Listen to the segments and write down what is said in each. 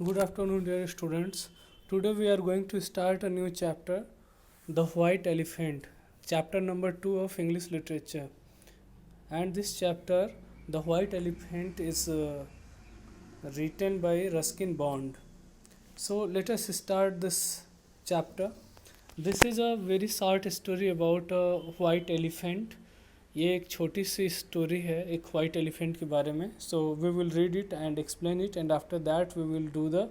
Good afternoon, dear students. Today we are going to start a new chapter, The White Elephant, chapter number 2 of English literature. And this chapter, The White Elephant, is written by Ruskin Bond. So let us start this chapter. This is a very short story about a white elephant. ये एक छोटी सी story है एक white elephant के बारे में. So we will read it and explain it and after that we will do the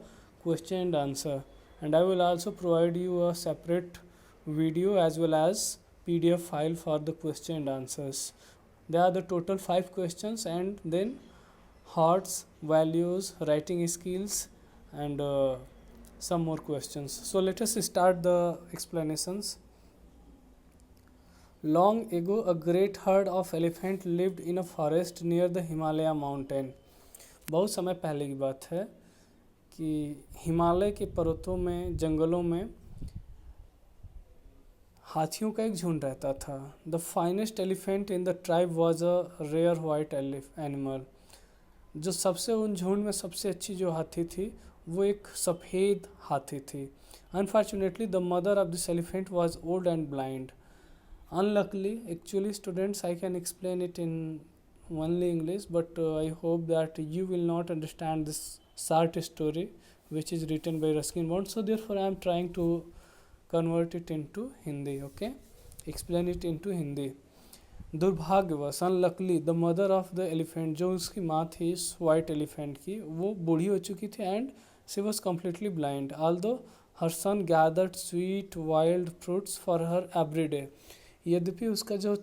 question and answer, and I will also provide you a separate video as well as PDF file for the question and answers. There are the total 5 questions and then hearts, values, writing skills, and some more questions. So let us start the explanations. Long ago, a great herd of elephant lived in a forest near the Himalaya mountain. बहुत समय पहले की बात है कि हिमालय के पर्वतों में जंगलों में हाथियों का एक झुंड रहता था. The finest elephant in the tribe was a rare white animal. जो सबसे उन झुंड में सबसे अच्छी जो हाथी थी वो एक सफ़ेद हाथी थी. Unfortunately the mother of this elephant was old and blind. Unluckily, actually students, I can explain it in only English, but I hope that you will not understand this short story which is written by Ruskin Bond. So therefore I am trying to convert it into Hindi. Okay, explain it into Hindi. दुर्भाग्यवश unluckily the mother of the elephant, जो उसकी माँ थी इस white elephant की, वो बूढ़ी हो चुकी थी and she was completely blind. Although her son gathered sweet wild fruits for her every day. यद्यपि उसका जो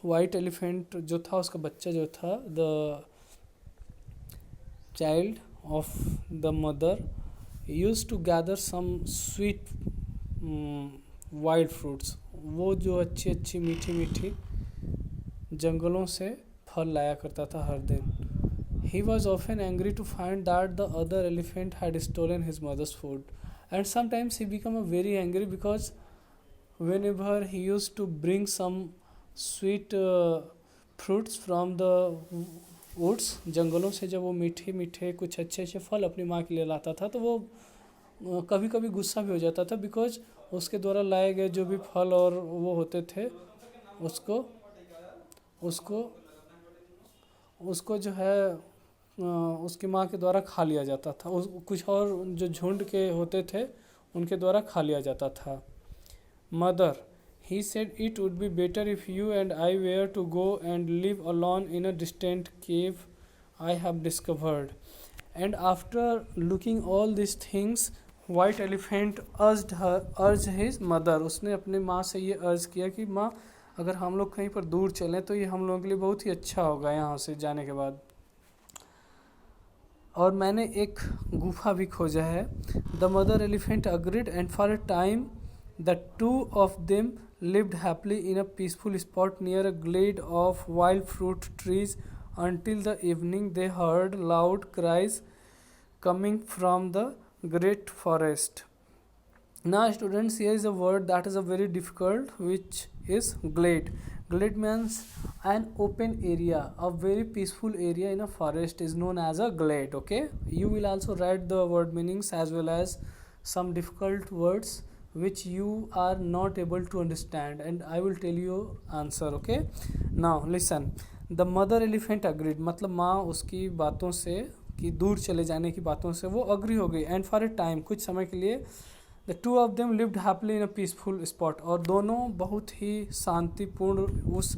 वाइट एलिफेंट जो था, उसका बच्चा जो था, the child of the mother use to gather some sweet wild fruits. वो जो अच्छी अच्छी मीठी मीठी जंगलों से फल लाया करता था हर दिन. He was often angry to find that the other elephant had stolen his mother's food, and sometimes he become a very angry because whenever he used to bring some sweet fruits from the woods, जंगलों से जब वो मीठे मीठे कुछ अच्छे अच्छे फल अपनी माँ के लिए लाता था तो वो कभी कभी गुस्सा भी हो जाता था बिकॉज उसके द्वारा लाए गए जो भी फल और वो होते थे उसको उसको उसको जो है उसकी माँ के द्वारा खा लिया जाता था. कुछ और जो झुंड के होते थे उनके द्वारा खा लिया जाता था. Mother, he said, it would be better if you and I were to go and live alone in a distant cave I have discovered. And after looking all these things, white elephant urged his mother. उसने अपने माँ से ये अर्ज किया कि माँ, अगर हम लोग कहीं पर दूर चलें तो ये हम लोगों के लिए बहुत ही अच्छा होगा यहाँ से जाने के बाद. और मैंने एक गुफा भी खोजा है. The mother elephant agreed and for a time the two of them lived happily in a peaceful spot near a glade of wild fruit trees until the evening they heard loud cries coming from the great forest. Now students, here is a word that is a very difficult, which is glade. Glade means an open area, a very peaceful area in a forest is known as a glade. Okay, you will also write the word meanings as well as some difficult words which you are not able to understand, and I will tell you answer. Okay, now listen. The mother elephant agreed, मतलब माँ उसकी बातों से कि दूर चले जाने की बातों से वो अग्री हो गई. एंड फॉर ए टाइम, कुछ समय के लिए, the two of them lived happily in a peaceful spot, और दोनों बहुत ही शांतिपूर्ण उस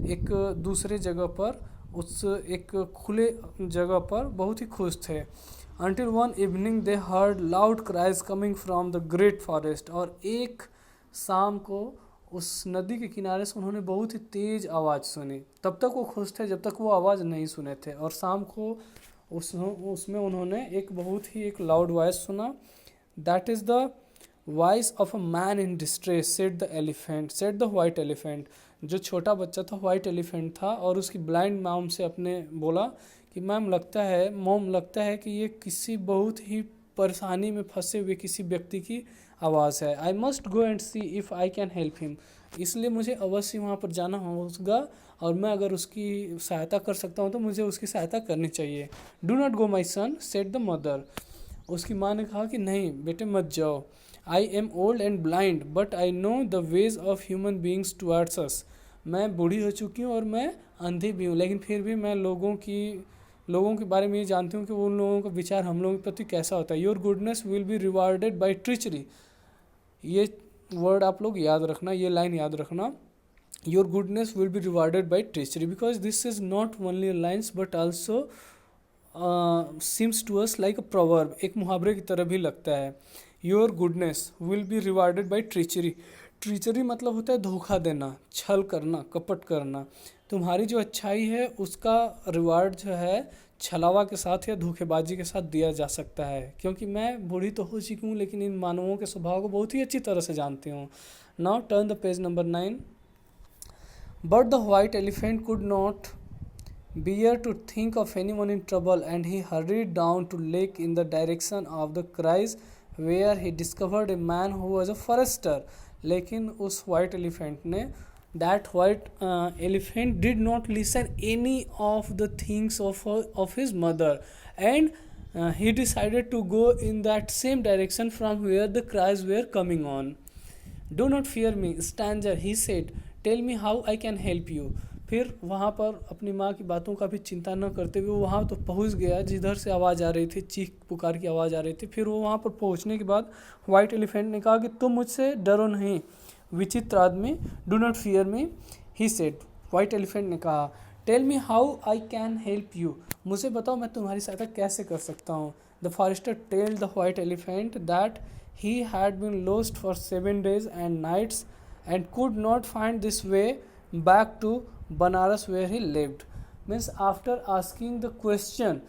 एक दूसरे जगह पर, उस एक खुले जगह पर बहुत ही खुश थे. Until one evening they heard loud cries coming from the great forest. और एक शाम को उस नदी के किनारे से उन्होंने बहुत ही तेज़ आवाज़ सुनी. तब तक वो खुश थे जब तक वो आवाज़ नहीं सुने थे, और शाम को उसमें उन्होंने एक बहुत ही एक लाउड वॉइस सुना. That is the voice of a man in distress, said the elephant, said the white elephant. जो छोटा बच्चा था वाइट एलिफेंट था, और उसकी ब्लाइंड मॉम से अपने बोला कि मैम लगता है कि ये किसी बहुत ही परेशानी में फंसे हुए किसी व्यक्ति की आवाज़ है. I must go and C if I can help him, इसलिए मुझे अवश्य वहाँ पर जाना होगा, और मैं अगर उसकी सहायता कर सकता हूँ तो मुझे उसकी सहायता करनी चाहिए. Do not go my son, said the mother. उसकी माँ ने कहा कि नहीं बेटे मत जाओ, I am old and blind but I know the ways of human beings towards us. मैं बूढ़ी हो चुकी हूँ और मैं अंधी भी हूँ, लेकिन फिर भी मैं लोगों के बारे में ये जानती हूँ कि उन लोगों का विचार हम लोगों के प्रति कैसा होता है। Your goodness will be rewarded by treachery. ये वर्ड आप लोग याद रखना, ये लाइन याद रखना, your goodness will be rewarded by treachery, because this is not only lines but also seems to us like a proverb, एक मुहावरे की तरह भी लगता है। Your goodness will be rewarded by treachery. Treachery मतलब होता है धोखा देना, छल करना, कपट करना। तुम्हारी जो अच्छाई है उसका रिवार्ड जो है छलावा के साथ या धोखेबाजी के साथ दिया जा सकता है, क्योंकि मैं बूढ़ी तो हो चुकी हूँ लेकिन इन मानवों के स्वभाव को बहुत ही अच्छी तरह से जानती हूँ। Now turn the page number 9। But the white elephant could not bear to think of anyone in trouble, and he hurried down to lake in the direction of the cries, where he discovered a man who was a forester. लेकिन उस white elephant ने that white elephant did not listen any of the things of his mother, and he decided to go in that same direction from where the cries were coming on. Do not fear me, stranger, he said. Tell me how I can help you. फिर वहाँ पर अपनी माँ की बातों का भी चिंता न करते हुए वहाँ तो पहुँच गया जिधर से आवाज़ आ रही थी, चीख पुकार की आवाज़ आ रही थी। फिर वो वहाँ पर पहुँचने के बाद वाइट एलिफेंट ने कहा कि तुम मुझसे डरो नहीं विचित्र आदमी, do not fear me, he said. White elephant ने कहा, tell me how I can help you, मुझे बताओ मैं तुम्हारी सहायता कैसे कर सकता हूँ। The forester told the white elephant that he had been lost for 7 days and nights and could not find this way back to Banaras where he lived. Means after asking the question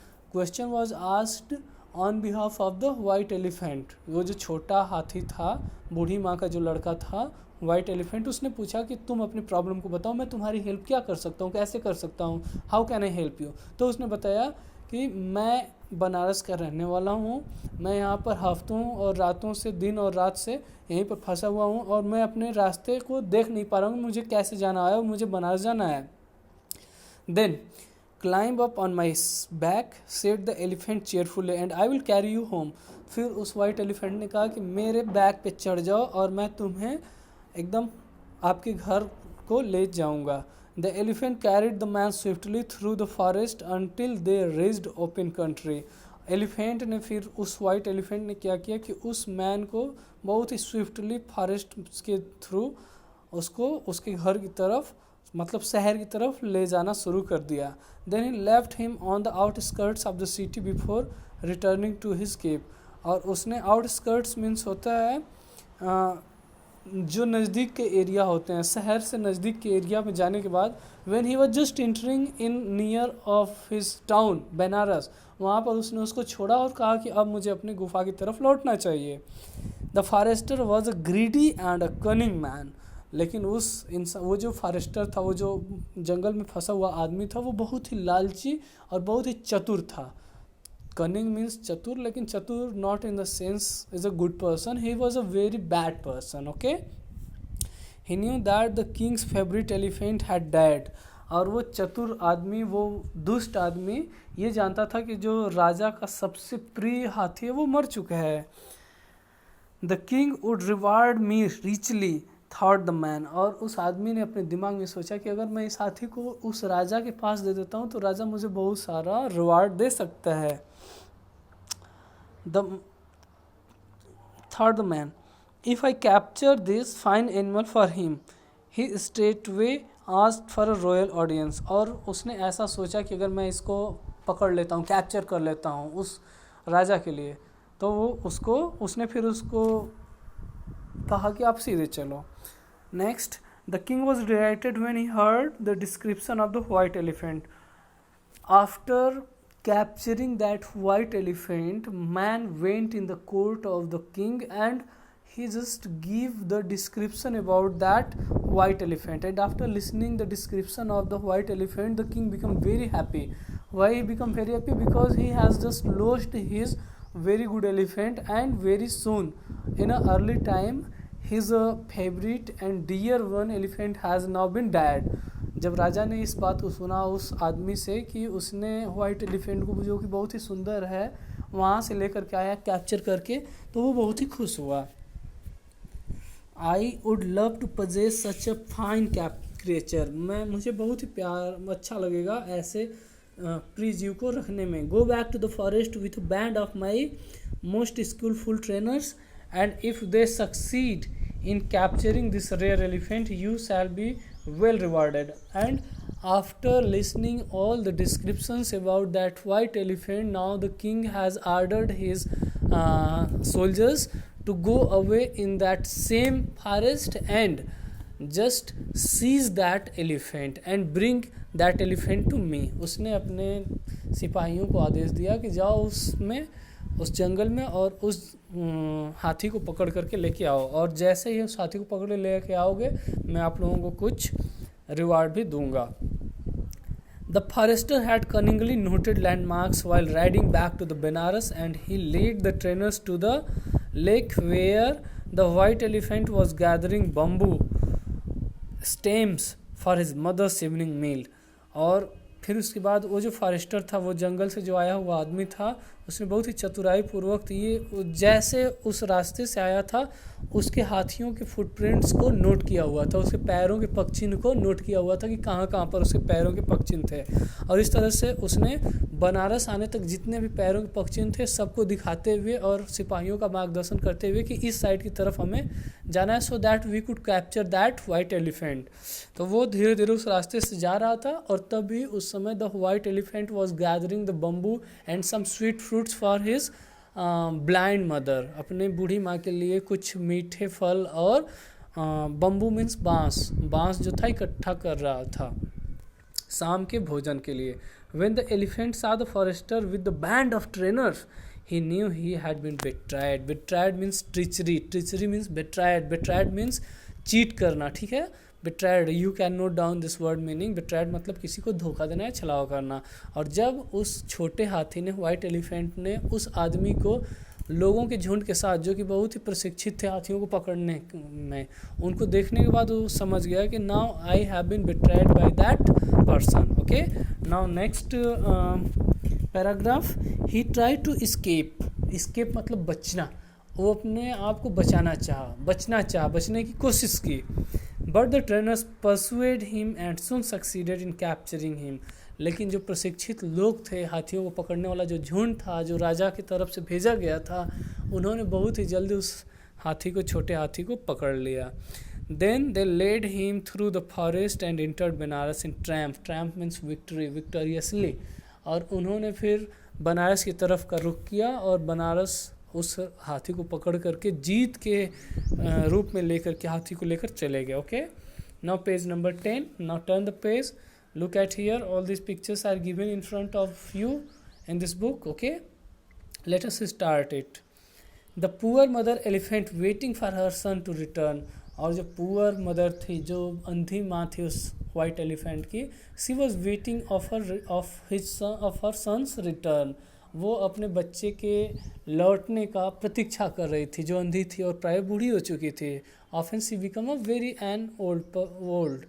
was asked on behalf of the white elephant. वो जो छोटा हाथी था, बूढ़ी माँ का जो लड़का था वाइट एलिफेंट, उसने पूछा कि तुम अपनी प्रॉब्लम को बताओ, मैं तुम्हारी हेल्प क्या कर सकता हूँ, कैसे कर सकता हूँ, how can I help you. तो उसने बताया कि मैं बनारस का रहने वाला हूँ, मैं यहाँ पर हफ्तों और रातों से, दिन और रात से यहीं पर फंसा हुआ हूँ और मैं अपने रास्ते को देख नहीं पा रहा हूँ, मुझे कैसे जाना है और मुझे बनारस जाना है। Then climb up on my back said the elephant cheerfully and I will carry you home. फिर उस वाइट एलिफेंट ने कहा कि मेरे बैक पे चढ़ जाओ और मैं तुम्हें एकदम आपके घर को ले जाऊँगा। The elephant carried the man swiftly through the forest until they reached open country. Elephant ने फिर उस वाइट एलिफेंट ने क्या किया कि उस मैन को बहुत ही स्विफ्टली फॉरेस्ट के थ्रू उसको उसके घर की तरफ, मतलब शहर की तरफ ले जाना शुरू कर दिया। Then he left him on the outskirts of the city before returning to his cave. और उसने outskirts मीन्स होता है जो नज़दीक के एरिया होते हैं, शहर से नज़दीक के एरिया में जाने के बाद when he was just entering in near of his town Banaras, वहाँ पर उसने उसको छोड़ा और कहा कि अब मुझे अपनी गुफा की तरफ लौटना चाहिए। The forester was a greedy and a cunning man. लेकिन उस इंसान, वो जो फॉरेस्टर था, वो जो जंगल में फंसा हुआ आदमी था, वो बहुत ही लालची और बहुत ही चतुर था। Cunning means चतुर, लेकिन चतुर not in the sense is a good person, he was a very bad person, okay? He knew that the king's favorite elephant had died. और वो चतुर आदमी, वो दुष्ट आदमी ये जानता था कि जो राजा का सबसे प्रिय हाथी है वो मर चुका है। The king would reward me richly, thought the man. और उस आदमी ने अपने दिमाग में सोचा कि अगर मैं इस हाथी को उस राजा के पास दे देता हूँ तो राजा मुझे बहुत सारा रिवार्ड दे सकता है। Thought the man, if I capture this fine animal for him, he straightway asked for a royal audience. और उसने ऐसा सोचा कि अगर मैं इसको पकड़ लेता हूँ, कैप्चर कर लेता हूँ उस राजा के लिए, तो वो उसने फिर उसको कहा कि आप सीधे चलो। Next, the king was dilated when he heard the description of the white elephant. After capturing that white elephant, man went in the court of the king and he just gave the description about that white elephant. And after listening the description of the white elephant, the king become very happy. Why he become very happy? Because he has just lost his very good elephant, and very soon in a early time his favorite and dear one elephant has now been died. जब राजा ने इस बात को सुना उस आदमी से कि उसने वाइट एलिफेंट को, जो कि बहुत ही सुंदर है वहाँ से लेकर के आया कैप्चर करके, तो वो बहुत ही खुश हुआ। I would love to possess such a fine creature, मुझे बहुत ही अच्छा लगेगा ऐसे प्रीज्यू को रखने में। Go back to the forest with band of my most skilful trainers and if they succeed in capturing this rare elephant you shall be well rewarded. And after listening all the descriptions about that white elephant, now the king has ordered his soldiers to go away in that same forest and just seize that elephant and bring that elephant to me. उसने अपने सिपाहियों को आदेश दिया कि जाओ उस जंगल में और उस हाथी को पकड़ करके लेके आओ, और जैसे ही उस हाथी को पकड़ लेके आओगे मैं आप लोगों को कुछ रिवार्ड भी दूंगा। The forester had cunningly noted landmarks while riding back to the Banaras and he lead the trainers to the lake where the white elephant was gathering bamboo stems for his mother's evening meal. और फिर उसके बाद वो जो forester था, वो जंगल से जो आया हुआ आदमी था, उसने बहुत ही चतुराई पूर्वक ये जैसे उस रास्ते से आया था उसके हाथियों के फुटप्रिंट्स को नोट किया हुआ था, उसके पैरों के पगचिन्ह को नोट किया हुआ था कि कहाँ कहाँ पर उसके पैरों के पगचिन्ह थे। और इस तरह से उसने बनारस आने तक जितने भी पैरों के पगचिन्ह थे सबको दिखाते हुए और सिपाहियों का मार्गदर्शन करते हुए कि इस साइड की तरफ हमें जाना है, so that we could capture that white elephant. तो वो धीरे धीरे उस रास्ते से जा रहा था और तभी उस समय the white elephant was gathering the bamboo and some sweet fruits for his blind mother. अपने बूढ़ी माँ के लिए कुछ मीठे फल और बम्बू मीन्स बांस जो था इकट्ठा कर रहा था शाम के भोजन के लिए। When the elephant saw the forester with the band of trainers, he knew he had been betrayed. Betrayed means treachery. Treachery means betrayed. Betrayed means cheat करना, ठीक है। Betrayed, you can note down this word meaning. Betrayed मतलब किसी को धोखा देना या छलावा करना। और जब उस छोटे हाथी ने, व्हाइट एलिफेंट ने, उस आदमी को लोगों के झुंड के साथ जो कि बहुत ही प्रशिक्षित थे हाथियों को पकड़ने में, उनको देखने के बाद वो समझ गया कि now I have been betrayed by that person. Okay, now next paragraph. He try to escape मतलब बचना, वो अपने आप को बचने की कोशिश की। But the trainers persuade him and soon succeeded in capturing him. लेकिन जो प्रशिक्षित लोग थे, हाथियों को पकड़ने वाला जो झुंड था, जो राजा की तरफ से भेजा गया था, उन्होंने बहुत ही जल्दी उस छोटे हाथी को पकड़ लिया। Then they led him through the forest and entered Banaras in triumph means victory, victoriously. और उन्होंने फिर बनारस की तरफ का रुख किया और बनारस उस हाथी को पकड़ करके जीत के रूप में लेकर के हाथी को लेकर चले गए। Okay, now page number 10। Now turn the page, look at here, all these pictures are given in front of you in this book. Okay, let us start it. The poor mother elephant waiting for her son to return. और जो poor mother थी, जो अंधी माँ थी उस white elephant की, she was waiting of her sons return. वो अपने बच्चे के लौटने का प्रतीक्षा कर रही थी, जो अंधी थी और प्राय बूढ़ी हो चुकी थी। Often she become a very an old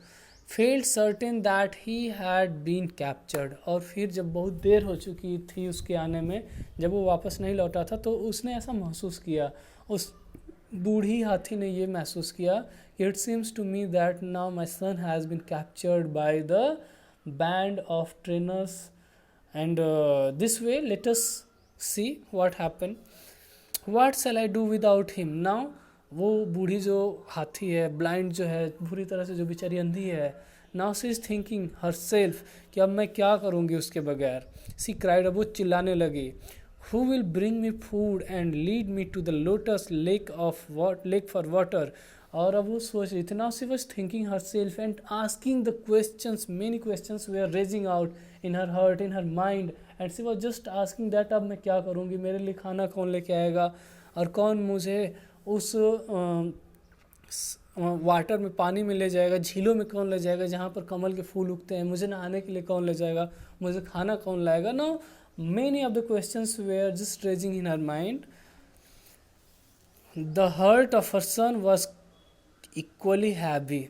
felt certain that he had been captured. और फिर जब बहुत देर हो चुकी थी उसके आने में, जब वो वापस नहीं लौटा था, तो उसने ऐसा महसूस किया, उस बूढ़ी हाथी ने ये महसूस किया कि it seems to me that now my son has been captured by the band of trainers and this way let us see what happen, what shall I do without him now. वो बूढ़ी जो हाथी है, blind जो है, पूरी तरह से जो बेचारी अंधी है, now see is thinking her self कि अब मैं क्या करूँगी उसके बगैर। सी क्राइड, अब वो चिल्लाने लगी, who will bring me food and lead me to the lotus lake for water. और अब वो सोच रही थी, now she was thinking herself and asking the questions, many questions they are raising out in her heart, in her mind, and she was just asking that अब मैं क्या करूँगी, मेरे लिए खाना कौन लेके आएगा और कौन मुझे उस वाटर में, पानी में ले जाएगा, झीलों में कौन ले जाएगा जहाँ पर कमल के फूल उगते हैं, मुझे नहाने के लिए कौन ले जाएगा, मुझे खाना कौन लाएगा। Now many of the questions were just raising in her mind. The heart of her son was equally heavy.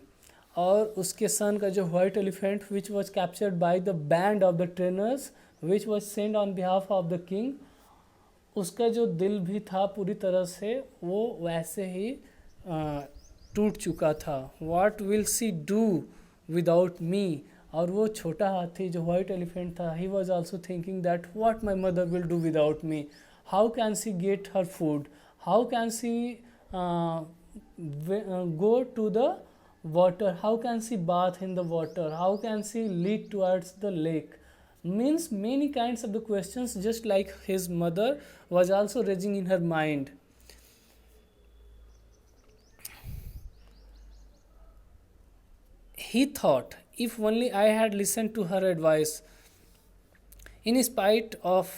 और उसके सन का जो white elephant which was captured by the band of the trainers which was send on behalf of the king, उसका जो दिल भी था पूरी तरह से वो वैसे ही टूट चुका था। What will she do without me? और वो छोटा हाथी जो वाइट एलिफेंट था, he was also thinking that what my mother will do without me? How can she get her food? How can she go to the water? How can she bath in the water? How can she lead towards the lake? Means many kinds of the questions, just like his mother, was also raising in her mind. He thought, if only I had listened to her advice. In spite of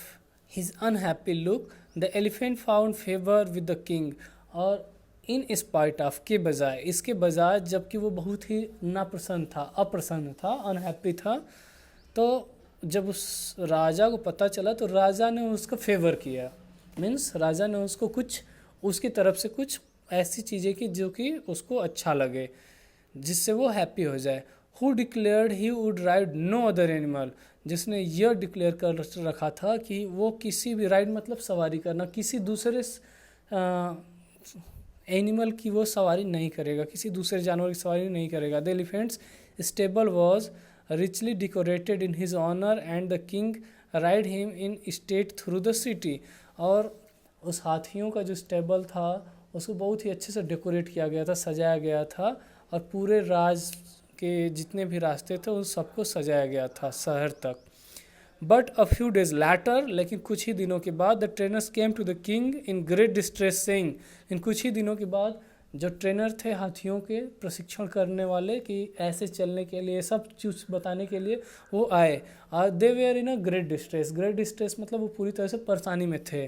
his unhappy look, the elephant found favor with the king. और in spite of के बजाय, इसके बजाय, जबकि वो बहुत ही नाप्रसन्न था, अप्रसन्न था, अनहैप्पी था, तो जब उस राजा को पता चला तो राजा ने उसका फेवर किया। मीन्स राजा ने उसको कुछ, उसकी तरफ से कुछ ऐसी चीज़ें की जो कि उसको अच्छा लगे, जिससे वो हैप्पी हो जाए। Who declared he would ride no other animal, जिसने यह डिक्लेयर कर रखा था कि वो किसी भी, राइड मतलब सवारी करना, किसी दूसरे एनिमल की वो सवारी नहीं करेगा, किसी दूसरे जानवर की सवारी नहीं करेगा। The elephants stable was richly decorated in his honor and the king ride him in state through the city। और उस हाथियों का जो स्टेबल था उसको बहुत ही अच्छे से डेकोरेट किया गया था, सजाया गया था, और पूरे राज के जितने भी रास्ते थे उन सबको सजाया गया था शहर तक। But a few days later, लेकिन कुछ ही दिनों के बाद, the trainers came to the king in great distress saying, इन कुछ ही दिनों के बाद जो ट्रेनर थे हाथियों के प्रशिक्षण करने वाले कि ऐसे चलने के लिए, सब चीज़ बताने के लिए वो आए। They were in a great distress, great distress मतलब वो पूरी तरह से परेशानी में थे।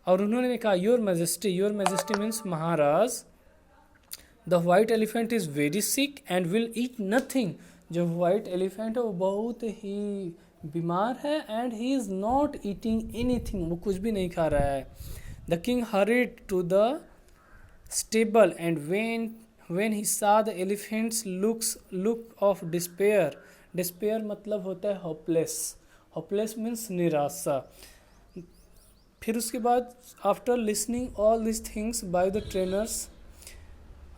और उन्होंने कहा, योर मैजेस्टी मीन्स महाराज, the white elephant is very sick and will eat nothing. जो वाइट एलिफेंट है वो बहुत ही बीमार है, and he is not eating anything, वो कुछ भी नहीं खा रहा है। The king hurried to the stable, and when he saw the elephant's look of despair मतलब होता है hopeless means निराशा। फिर उसके बाद after listening all these things by the trainers,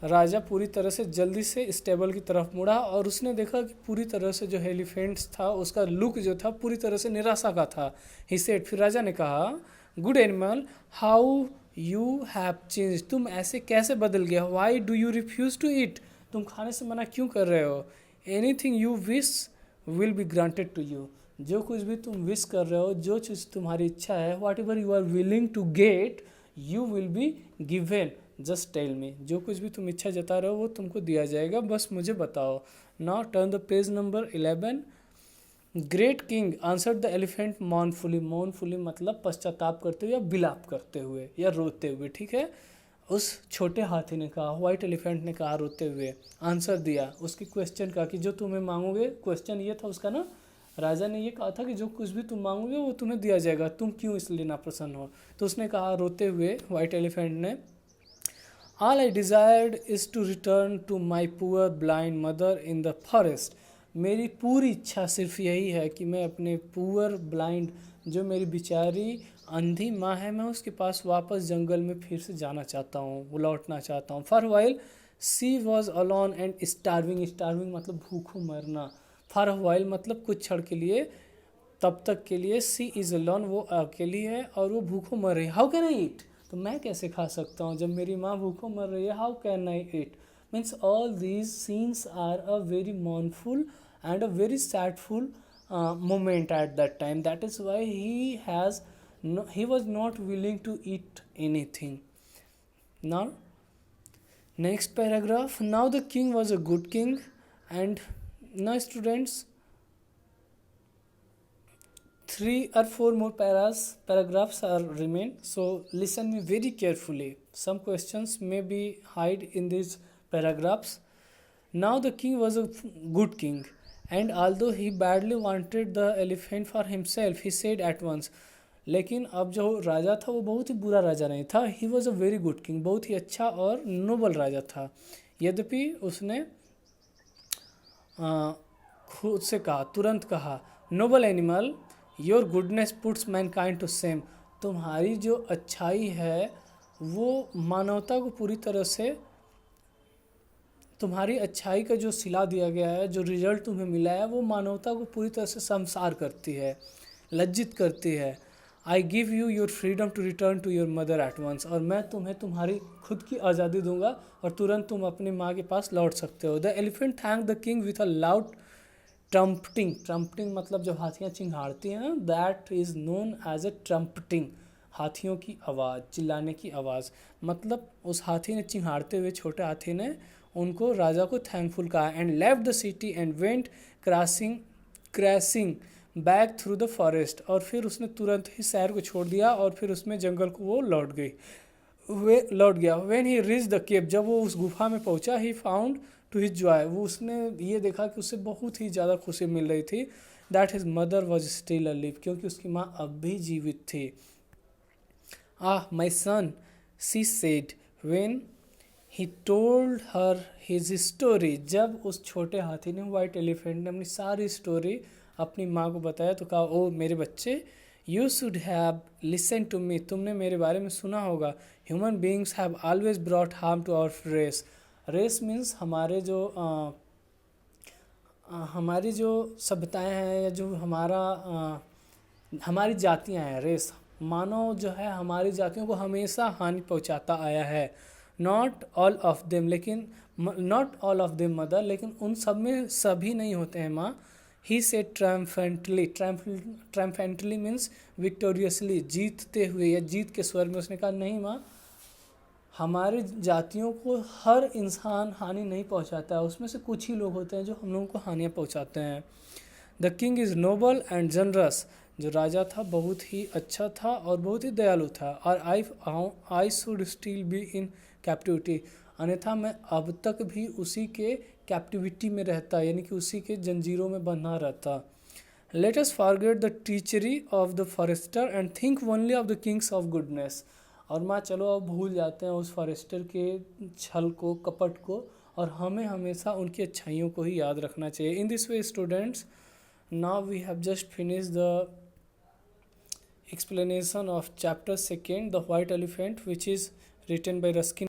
राजा पूरी तरह से जल्दी से स्टेबल की तरफ मुड़ा, और उसने देखा कि पूरी तरह से जो एलिफेंट्स था उसका लुक जो था पूरी तरह से निराशा का था। ही सेड, फिर राजा ने कहा, good animal, how you have change, तुम ऐसे कैसे बदल गया। Why do you refuse to eat, तुम खाने से मना क्यों कर रहे हो। Anything you wish will be granted to you, जो कुछ भी तुम विश कर रहे हो, जो चीज़ तुम्हारी इच्छा है, whatever you are willing to get, you will be given, just tell me, जो कुछ भी तुम इच्छा जता रहे हो वो तुमको दिया जाएगा, बस मुझे बताओ। Now turn the page number 11। Great king answered the elephant mournfully मतलब पश्चाताप करते हुए या विलाप करते हुए या रोते हुए, ठीक है। उस छोटे हाथी ने कहा, वाइट एलिफेंट ने कहा रोते हुए, आंसर दिया उसके क्वेश्चन का कि जो तुम्हें मांगोगे, क्वेश्चन ये था उसका ना, राजा ने ये कहा था कि जो कुछ भी तुम मांगोगे वो तुम्हें दिया जाएगा, तुम क्यों इसलिए नाप्रसन्न हो। तो उसने कहा रोते हुए वाइट एलिफेंट ने, all I desired is to return to my poor blind mother in the forest, मेरी पूरी इच्छा सिर्फ यही है कि मैं अपने पुअर ब्लाइंड, जो मेरी बेचारी अंधी माँ है, मैं उसके पास वापस जंगल में फिर से जाना चाहता हूँ, लौटना चाहता हूँ। For while she was alone and starving मतलब भूखों मरना, फॉर वाइल मतलब कुछ क्षण के लिए, तब तक के लिए, सी इज़ अलॉन वो अकेली है और वो भूखों मर रही है। हाउ कैन आई ईट, तो मैं कैसे खा सकता हूँ जब मेरी माँ भूखों मर रही है। How can I eat means all these scenes are a very mournful and a very sadful moment at that time. That is why he was not willing to eat anything. Now next paragraph, now the king was a good king, and now students 3 or 4 more paragraphs are remain, so listen me very carefully. Some questions may be hide in these paragraphs. Now the king was a good king, and although he badly wanted the elephant for himself, he said at once, लेकिन अब जो राजा था वो बहुत ही बुरा राजा नहीं था, he was a very good king, बहुत ही अच्छा और नोबल राजा था। यद्यपि उसने खुद से कहा, तुरंत कहा, noble animal your goodness puts mankind to shame, तुम्हारी जो अच्छाई है वो मानवता को पूरी तरह से, तुम्हारी अच्छाई का जो सिला दिया गया है, जो रिजल्ट तुम्हें मिला है, वो मानवता को पूरी तरह से शर्मसार करती है, लज्जित करती है। I give you your freedom to return to your mother at once, और मैं तुम्हें तुम्हारी खुद की आज़ादी दूंगा और तुरंत तुम अपनी माँ के पास लौट सकते हो। The elephant thank the king with a loud trumpeting. Trumpeting मतलब जब हाथियाँ चिंघाड़ती हैं, that is known as a trumpeting. हाथियों की आवाज़, चिल्लाने की आवाज़, मतलब उस हाथी ने चिंघाड़ते हुए, छोटे हाथी ने उनको, राजा को थैंकफुल कहा। And left the city and went crashing back through the forest, और फिर उसने तुरंत ही शहर को छोड़ दिया और फिर उसमें जंगल को वो लौट गया। When he reach the cave, जब वो उस गुफा में पहुंचा, he found to his joy, वो उसने ये देखा कि उसे बहुत ही ज़्यादा खुशी मिल रही थी, that his mother was still alive, क्योंकि उसकी माँ अब भी जीवित थी। My son, she said when he told her his story, जब उस छोटे हाथी ने, वाइट एलिफेंट ने, अपनी सारी स्टोरी अपनी माँ को बताया तो कहा, ओ मेरे बच्चे, you should have listen to me, तुमने मेरे बारे में सुना होगा। Human beings have always brought harm to our race. Race means हमारे जो हमारी जो सभ्यताएं हैं, या जो हमारी जातियां हैं, रेस, मानव जो है हमारी जातियों को हमेशा हानि पहुंचाता आया है। नॉट ऑल ऑफ देम, लेकिन not all of them mother, लेकिन उन सब में सभी नहीं होते हैं माँ। ही से ट्रायम्फेंटली मीन्स विक्टोरियसली, जीतते हुए या जीत के स्वर में उसने कहा, नहीं माँ, हमारे जातियों को हर इंसान हानि नहीं पहुंचाता है, उसमें से कुछ ही लोग होते हैं जो हम लोगों को हानियाँ पहुंचाते हैं। The king is noble and generous, जो राजा था बहुत ही अच्छा था और बहुत ही दयालु था। और I should still be in captivity, अन्यथा मैं अब तक भी उसी के कैप्टिविटी में रहता, यानी कि उसी के जंजीरों में बंधा रहता। Let us forget the treachery of the forester and think only of the king's of goodness, और माँ चलो अब भूल जाते हैं उस फॉरेस्टर के छल को, कपट को, और हमें हमेशा उनकी अच्छाइयों को ही याद रखना चाहिए। In this way students, now we have just finished the explanation of chapter 2, the white elephant, which is written by Ruskin